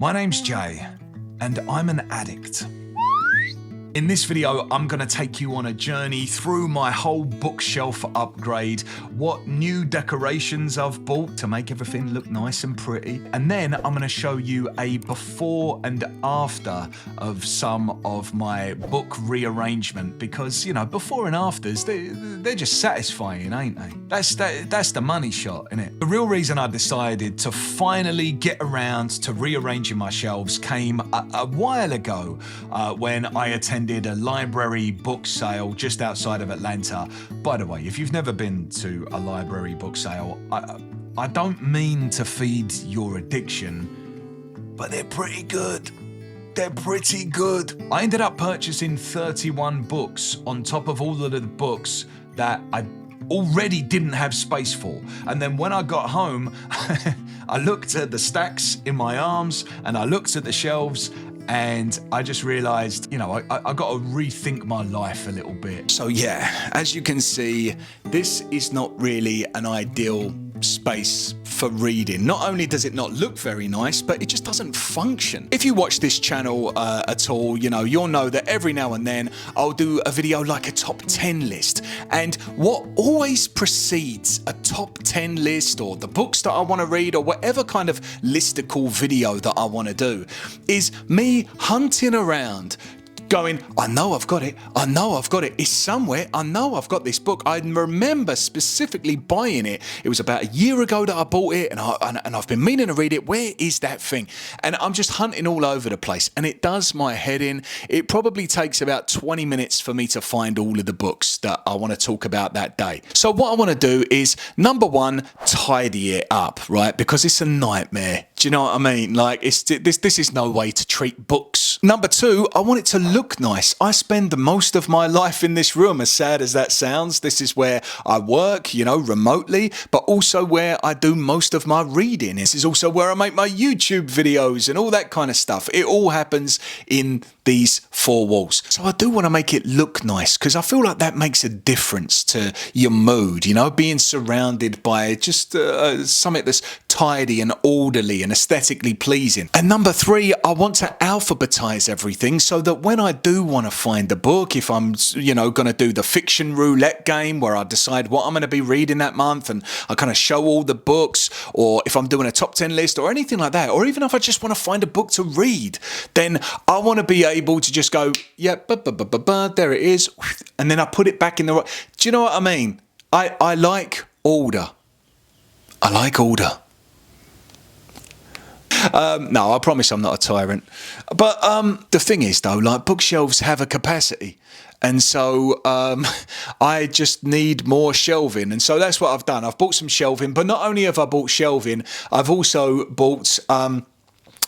My name's Jay, and I'm an addict. In this video, I'm gonna take you on a journey through my whole bookshelf upgrade, what new decorations I've bought to make everything look nice and pretty, and then I'm gonna show you a before and after of some of my book rearrangement, because, you know, before and afters, they're just satisfying, ain't they? That's the money shot, innit? The real reason I decided to finally get around to rearranging my shelves came a while ago when I attended a library book sale just outside of Atlanta. By the way, if you've never been to a library book sale, I don't mean to feed your addiction, but they're pretty good. They're pretty good. I ended up purchasing 31 books on top of all of the books that I already didn't have space for. And then when I got home, I looked at the stacks in my arms and I looked at the shelves, and I just realized, you know, I got to rethink my life a little bit. So yeah, as you can see, this is not really an ideal space for reading. Not only does it not look very nice, but it just doesn't function. If you watch this channel at all, you know, you'll know that every now and then I'll do a video like a top 10 list. And what always precedes a top 10 list, or the books that I want to read, or whatever kind of listicle video that I want to do, is me hunting around going, I know I've got it, I know I've got it, it's somewhere, I know I've got this book. I remember specifically buying it. It was about a year ago that I bought it, and I've been meaning to read it. Where is that thing? And I'm just hunting all over the place, and it does my head in. It probably takes about 20 minutes for me to find all of the books that I want to talk about that day. So what I want to do is, number one, tidy it up, right? Because it's a nightmare. Do you know what I mean? Like, this is no way to treat books. Number two, I want it to look nice. I spend most of my life in this room, as sad as that sounds. This is where I work, you know, remotely, but also where I do most of my reading. This is also where I make my YouTube videos and all that kind of stuff. It all happens in these four walls. So I do want to make it look nice, because I feel like that makes a difference to your mood, you know, being surrounded by just something that's tidy and orderly and aesthetically pleasing. And number three, I want to alphabetize everything so that when I do want to find a book, if I'm, you know, going to do the fiction roulette game where I decide what I'm going to be reading that month and I kind of show all the books, or if I'm doing a top 10 list or anything like that, or even if I just want to find a book to read, then I want to be able to just go, yep, there it is, and then I put it back in the right. Do you know what I mean? I like order. I like order. No, I promise I'm not a tyrant. But the thing is, though, like, bookshelves have a capacity. And so I just need more shelving. And so that's what I've done. I've bought some shelving. But not only have I bought shelving, I've also bought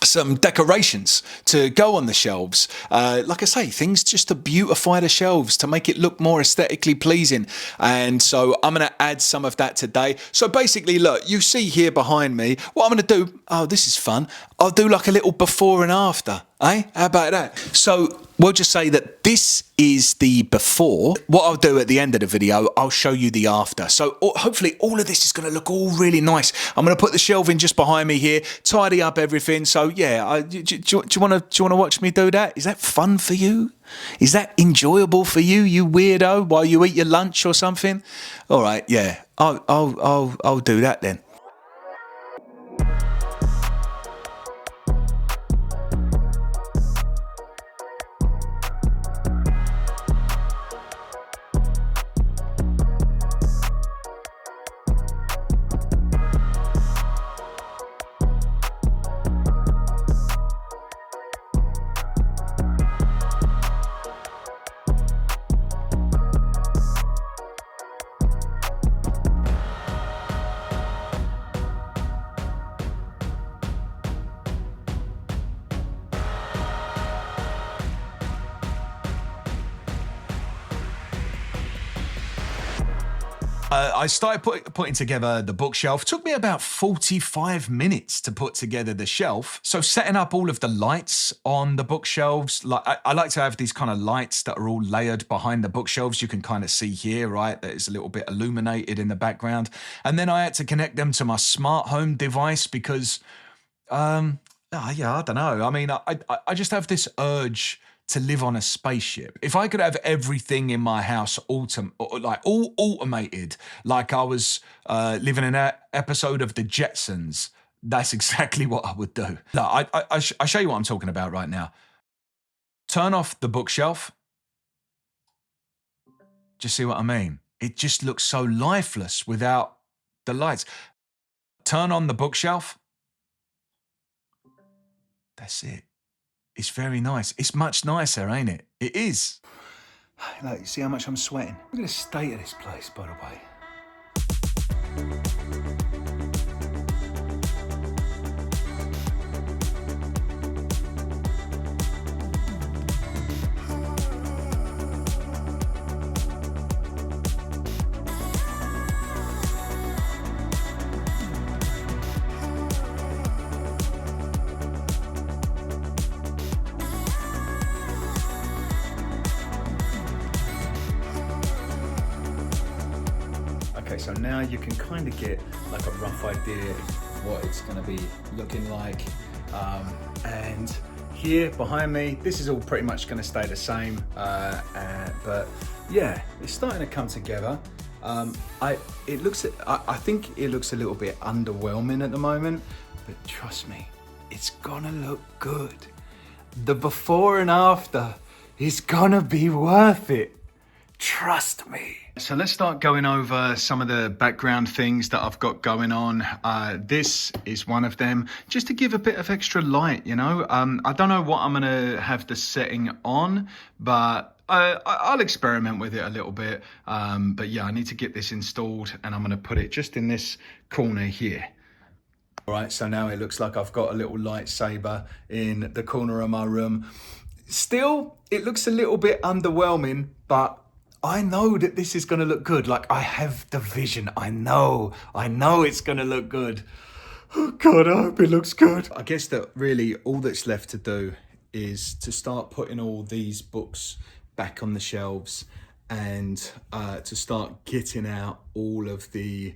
some decorations to go on the shelves. Like I say, things just to beautify the shelves, to make it look more aesthetically pleasing. And so I'm going to add some of that today. So basically, look, you see here behind me, what I'm going to do, oh, this is fun. I'll do like a little before and after. Eh? How about that? So we'll just say that this is the before. What I'll do at the end of the video, I'll show you the after. So hopefully all of this is going to look all really nice. I'm going to put the shelving just behind me here, tidy up everything. So yeah, do you want to watch me do that? Is that fun for you? Is that enjoyable for you, you weirdo, while you eat your lunch or something? All right, yeah, I'll do that then. I started putting together the bookshelf. It took me about 45 minutes to put together the shelf. So setting up all of the lights on the bookshelves, like I like to have these kind of lights that are all layered behind the bookshelves. You can kind of see here, right? That is a little bit illuminated in the background. And then I had to connect them to my smart home device because Yeah, I don't know. I mean, I just have this urge to live on a spaceship. If I could have everything in my house all automated, like I was living in an episode of The Jetsons, that's exactly what I would do. Look, I show you what I'm talking about right now. Turn off the bookshelf. Do you see what I mean? It just looks so lifeless without the lights. Turn on the bookshelf. That's it. It's very nice. It's much nicer, ain't it? It is. Look, you see how much I'm sweating? Look at the state of this place, by the way. Okay, so now you can kind of get like a rough idea of what it's going to be looking like. And here behind me, this is all pretty much going to stay the same. But yeah, it's starting to come together. I think it looks a little bit underwhelming at the moment, but trust me, it's gonna look good. The before and after is gonna be worth it. Trust me. So let's start going over some of the background things that I've got going on. This is one of them, just to give a bit of extra light, you know. I don't know what I'm gonna have the setting on, but I'll experiment with it a little bit. But yeah, I need to get this installed, and I'm gonna put it just in this corner here. All right, so now it looks like I've got a little lightsaber in the corner of my room. Still, it looks a little bit underwhelming, but I know that this is gonna look good. Like, I have the vision. I know it's gonna look good. Oh God, I hope it looks good. I guess that really all that's left to do is to start putting all these books back on the shelves, and to start getting out all of the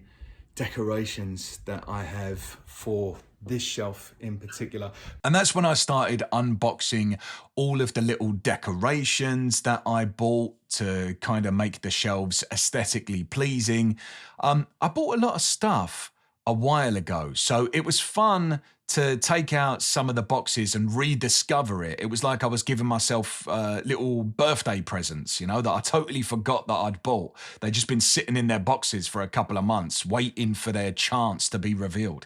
decorations that I have for this shelf in particular. And that's when I started unboxing all of the little decorations that I bought to kind of make the shelves aesthetically pleasing. I bought a lot of stuff a while ago, so it was fun to take out some of the boxes and rediscover it. It was like I was giving myself little birthday presents, you know, that I totally forgot that I'd bought. They'd just been sitting in their boxes for a couple of months, waiting for their chance to be revealed.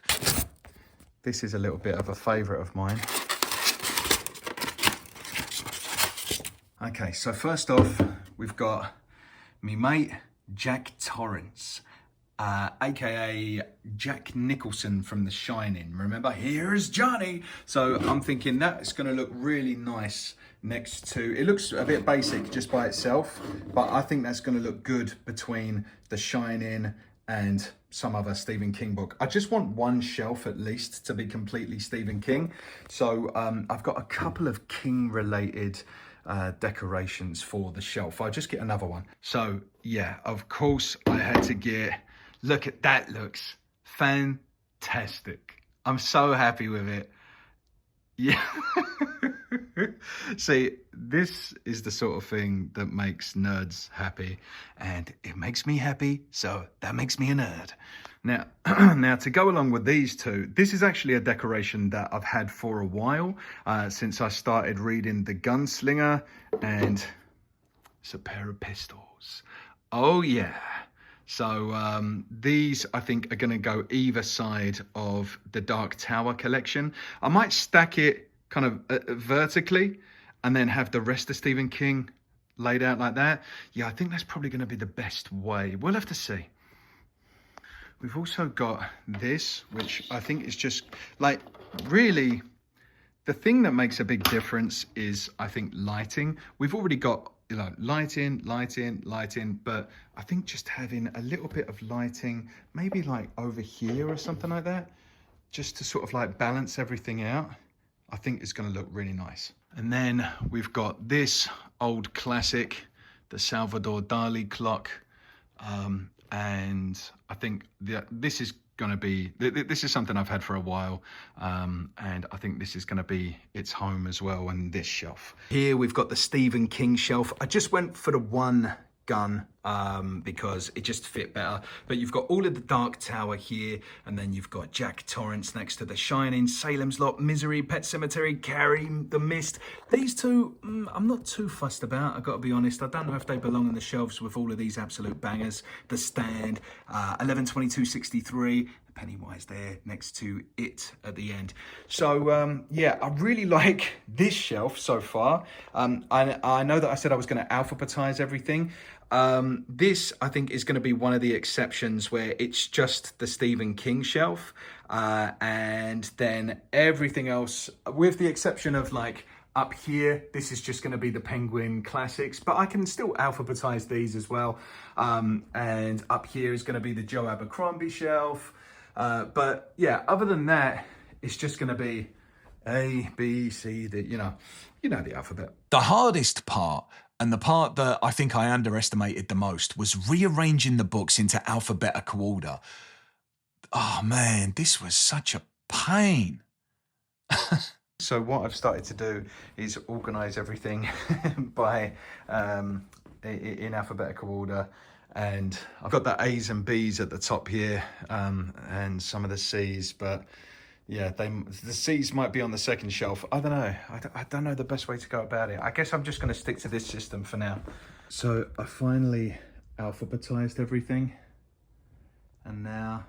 This is a little bit of a favourite of mine. Okay, so first off, we've got me mate, Jack Torrance. AKA Jack Nicholson from The Shining. Remember, here's Johnny. So I'm thinking that's going to look really nice next to, it looks a bit basic just by itself, but I think that's going to look good between The Shining and some other Stephen King book. I just want one shelf at least to be completely Stephen King. So I've got a couple of King related decorations for the shelf. I'll just get another one. So yeah, of course I had to get, look at that, looks fantastic. I'm so happy with it. Yeah. See, this is the sort of thing that makes nerds happy, and it makes me happy, so that makes me a nerd. Now, now to go along with these two, this is actually a decoration that I've had for a while, since I started reading The Gunslinger, and it's a pair of pistols. Oh yeah. So these, I think, are going to go either side of the Dark Tower collection. I might stack it kind of vertically and then have the rest of Stephen King laid out like that. Yeah, I think that's probably going to be the best way. We'll have to see. We've also got this, which I think is just like, really, the thing that makes a big difference is, I think, lighting. We've already got, you know, lighting, but I think just having a little bit of lighting, maybe like over here or something like that, just to sort of like balance everything out, I think it's going to look really nice. And then we've got this old classic, the Salvador Dali clock. and I think this is going to be, this is something I've had for a while, and I think this is going to be its home as well. And this shelf here, we've got the Stephen King shelf. I just went for the one gun because it just fit better, but you've got all of the Dark Tower here, and then you've got Jack Torrance next to The Shining, Salem's Lot, Misery, Pet Sematary, Carrie, The Mist. These two I'm not too fussed about, I've got to be honest. I don't know if they belong on the shelves with all of these absolute bangers. The Stand, 11/22/63, Pennywise there next to it at the end. So yeah, I really like this shelf so far. I know that I said I was going to alphabetize everything. This, I think, is going to be one of the exceptions where it's just the Stephen King shelf, and then everything else, with the exception of like up here, this is just going to be the Penguin Classics, but I can still alphabetize these as well. And up here is going to be the Joe Abercrombie shelf. But yeah, other than that, it's just going to be A, B, C, D, you know the alphabet. The hardest part, and the part that I think I underestimated the most, was rearranging the books into alphabetical order. Oh man, this was such a pain. So what I've started to do is organize everything by in alphabetical order. And I've got the A's and B's at the top here, and some of the C's, but yeah, the C's might be on the second shelf. I don't know. I don't know the best way to go about it. I guess I'm just going to stick to this system for now. So I finally alphabetized everything, and now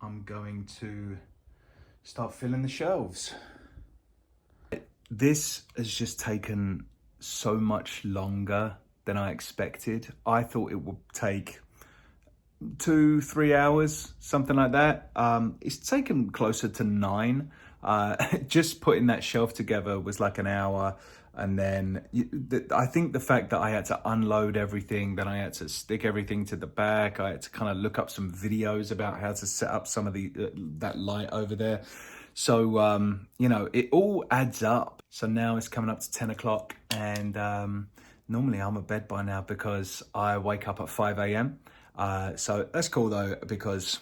I'm going to start filling the shelves. This has just taken so much longer than I expected. I thought it would take 2-3 hours, something like that. It's taken closer to 9. Just putting that shelf together was like an hour. And then I think the fact that I had to unload everything, then I had to stick everything to the back. I had to kind of look up some videos about how to set up some of that light over there. So, it all adds up. So now it's coming up to 10 o'clock, and normally I'm at bed by now because I wake up at 5 a.m. So that's cool though, because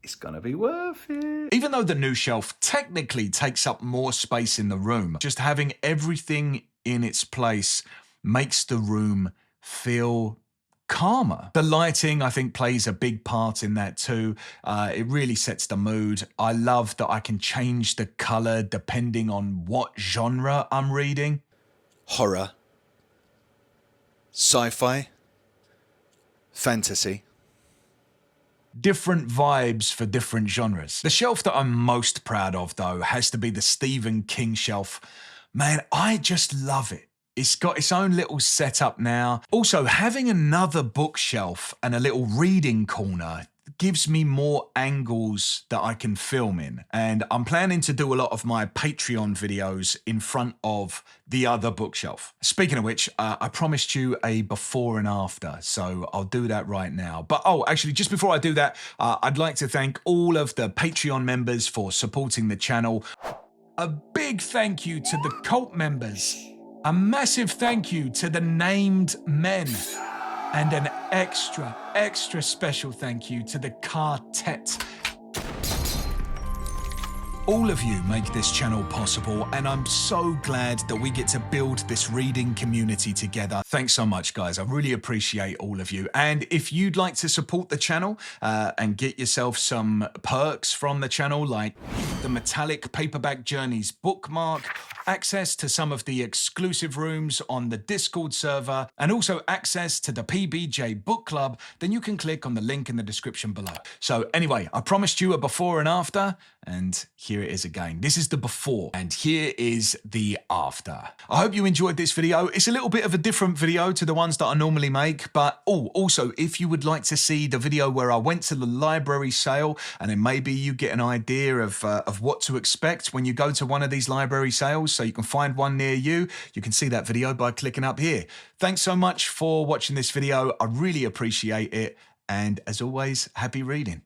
it's gonna be worth it. Even though the new shelf technically takes up more space in the room, just having everything in its place makes the room feel calmer. The lighting, I think, plays a big part in that too. It really sets the mood. I love that I can change the color depending on what genre I'm reading. Horror, sci-fi, fantasy. Different vibes for different genres. The shelf that I'm most proud of, though, has to be the Stephen King shelf. Man, I just love it. It's got its own little setup now. Also, having another bookshelf and a little reading corner gives me more angles that I can film in. And I'm planning to do a lot of my Patreon videos in front of the other bookshelf. Speaking of which, I promised you a before and after, so I'll do that right now. But actually, just before I do that, I'd like to thank all of the Patreon members for supporting the channel. A big thank you to the cult members. A massive thank you to the named men. And an extra special thank you to the quartet. All of you make this channel possible, and I'm so glad that we get to build this reading community together. Thanks so much, guys. I really appreciate all of you. And if you'd like to support the channel and get yourself some perks from the channel, like the Metallic Paperback Journeys bookmark, access to some of the exclusive rooms on the Discord server, and also access to the PBJ Book Club, then you can click on the link in the description below. So anyway, I promised you a before and after, and here it is again. This is the before, and here is the after. I hope you enjoyed this video. It's a little bit of a different video to the ones that I normally make, but also, if you would like to see the video where I went to the library sale, and then maybe you get an idea of what to expect when you go to one of these library sales, so you can find one near you, you can see that video by clicking up here. Thanks so much for watching this video. I really appreciate it. And as always, happy reading.